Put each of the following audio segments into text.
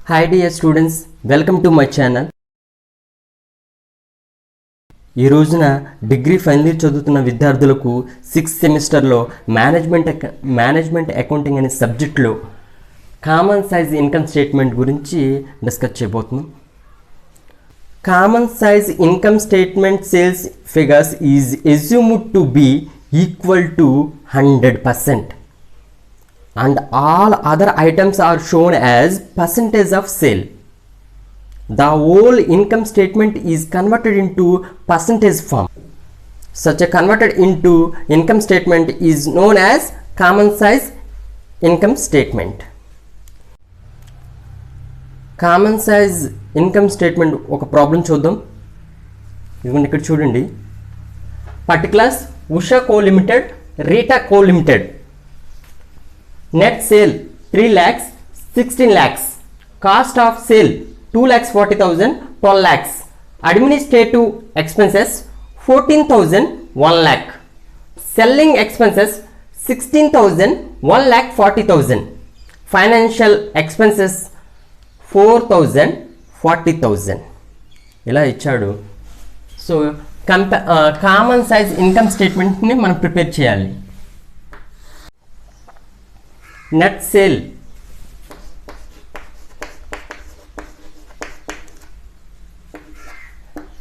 Hi dear students, welcome to my channel. ఈ రోజున degree final year చదువుతున్న విద్యార్థులకు 6th సెమిస్టర్లో మేనేజ్మెంట్ అకౌంటింగ్ అనే సబ్జెక్ట్లో కామన్ సైజ్ ఇన్కమ్ స్టేట్మెంట్ గురించి డిస్కస్ చేయబోతున్నాం. Common size income statement sales figures is assumed to be equal to 100%. And all other items are shown as percentage of sale. The whole income statement is converted into percentage form. Such a converted into income statement is known as common size income statement. Common size income statement ఒక problem చూద్దాం. ఇదిగోండి ఇక్కడ చూడండి. Particulars Usha co limited, Rita co limited. Net sale 3 lakhs, 16 lakhs. Cost of sale 2,40,000, 12 lakhs. Administrative expenses 14,000, 1 lakh. Selling expenses 16,000, 1,40,000. Financial expenses 4,000, 40,000. ఇలా ఇచ్చాడు. So common size income స్టేట్మెంట్ని మనం prepare చేయాలి. Net sale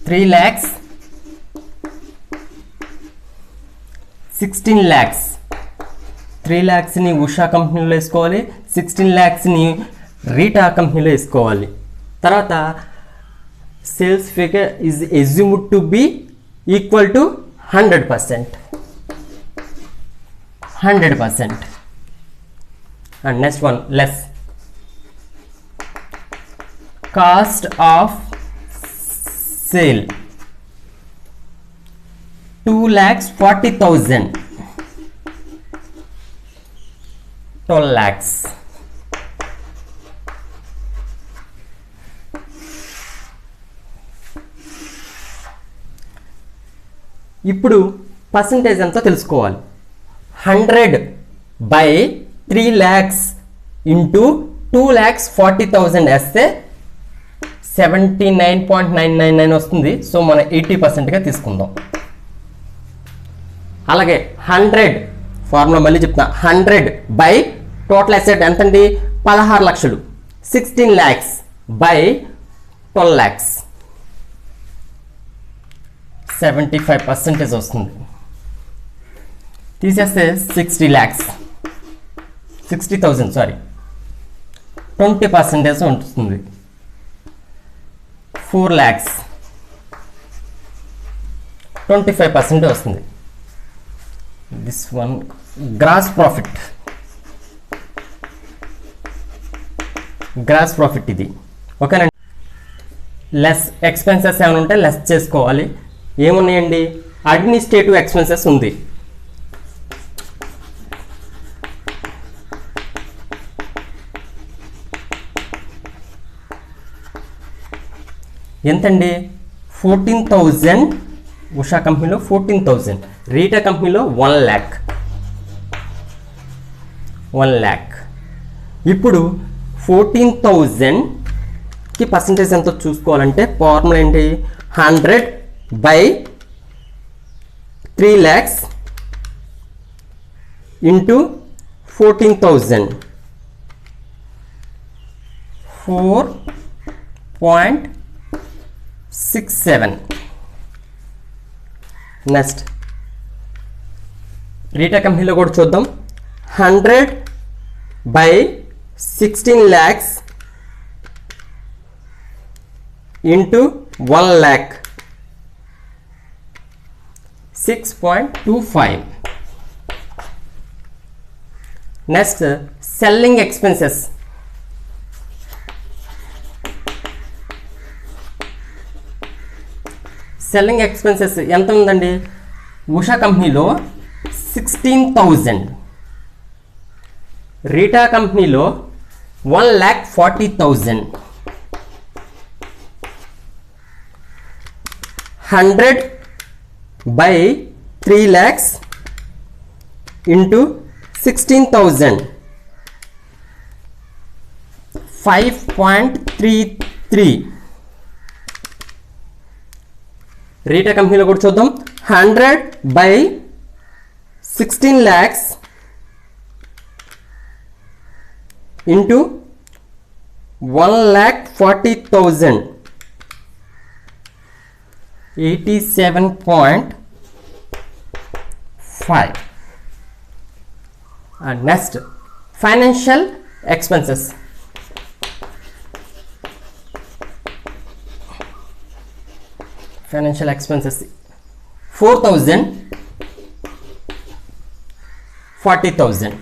3 lakhs, 16 lakhs. 3 lakhs ని ఉషా కంపెనీలో వేసుకోవాలి, 16 lakhs ని Rita కంపెనీలో వేసుకోవాలి. తర్వాత sales figure is assumed to be equal to 100%. And next one, less. Cost of sale 2,40,000, 12 lakhs. ఇప్పుడు పర్సంటేజ్ ఎంతో తెలుసుకోవాలి. 100 by 3 lakhs into 2,40,000 వేస్తే 79.999 వస్తుంది. సో మనం 80%గా తీసుకుందాం. అలాగే 100 ఫార్ములా మళ్ళీ చెప్తున్నా. 100 by టోటల్ అసెట్ ఎంతండి? 16 లక్షలు. 16 lakhs by 12 lakhs 75% వస్తుంది. తీసేస్తే 60 lakhs, 60,000 సారీ, 20% ఉంటుంది. 4 lakhs 25% వస్తుంది. దిస్ వన్ గ్రాస్ ప్రాఫిట్ ఇది. ఓకేనండి. లెస్ ఎక్స్పెన్సెస్ ఏమైనా ఉంటే లెస్ చేసుకోవాలి. ఏమున్నాయండి? అడ్మినిస్ట్రేటివ్ ఎక్స్పెన్సెస్ ఉంది. ఎంతండి? 14,000 ఉషా కంపెనీలో, 14,000 రీటా కంపెనీలో 1 lakh. ఇప్పుడు 14,000కి పర్సంటేజ్ ఎంతో చూసుకోవాలంటే ఫార్ములా ఏంటి? 100 by 3 lakhs into 14,000, 4.67. Next Rita కంపెనీలో కూడా చూద్దాం. 100 by 16 lakhs into 1 lakh, 6.25. Next selling expenses. Selling expenses ఎంత ఉందండి? ఉషా కంపెనీలో 16,000, రీటా కంపెనీలో 1,40,000. 100 by 3 lakhs into 16,000, 5.33. రీటా కంపెనీలో కూడా చూద్దాం. 100/16 lakhs into 1,40,000, 87.5. And next, financial expenses. Financial expenses 4,000, 40,000.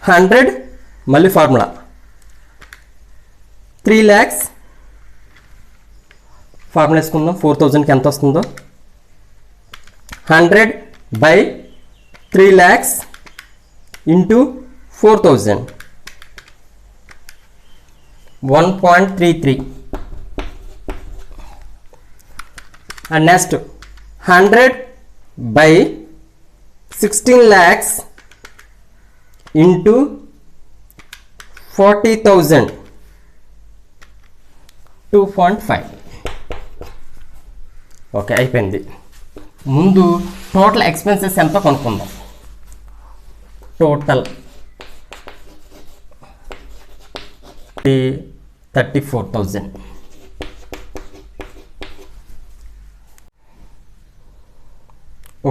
$100 మళ్ళీ ఫార్ములా 3 lakhs ఫార్ములా వేసుకుందాం. 4,000కి ఎంత వస్తుందో 100/3 lakhs into 4,000, 1.33. And next 100/16 lakhs into 40,000, 2.5. Okay, అయిపోయింది. ముందు టోటల్ ఎక్స్పెన్సెస్ ఎంతో కనుక్కుందాం. టోటల్ 34,000.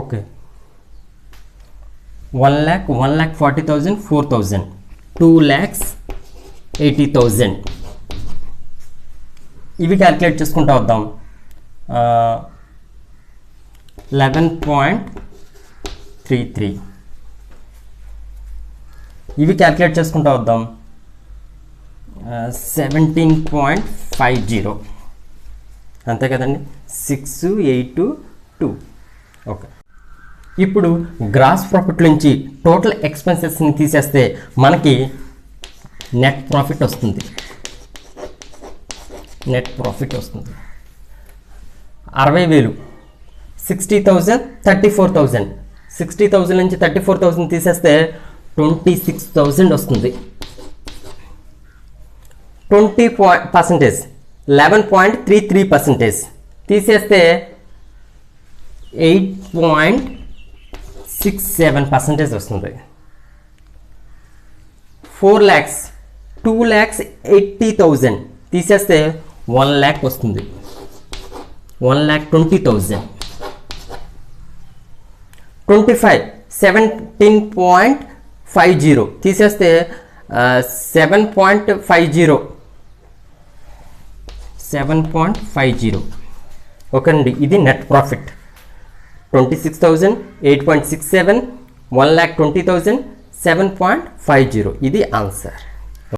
ఓకే, 1,40,000, 4,000, 2,80,000. ఇవి క్యాల్కులేట్ చేసుకుంటూ వద్దాం. 11.33. ఇవి క్యాల్కులేట్ చేసుకుంటూ వద్దాం. 17.50. అంతే కదండి. 6, 8, 2. ఓకే, ఇప్పుడు గ్రాస్ ప్రాఫిట్ నుంచి టోటల్ ఎక్స్పెన్సెస్ని తీసేస్తే మనకి నెట్ ప్రాఫిట్ వస్తుంది. 60,000, 60,000, 34,000. 60,000 నుంచి 34,000 తీసేస్తే 26,000 వస్తుంది. 20%, 11.33% తీసేస్తే 8.67% వస్తుంది. 4 lakhs, 2,80,000 తీసేస్తే 1 lakh వస్తుంది. 1,20,000. 25, 17.50 తీసేస్తే 7.50. ఓకే అండి, ఇది నెట్ ప్రాఫిట్. 26,000, 8.67, 1,20,000, 7.50. ఇది ఆన్సర్.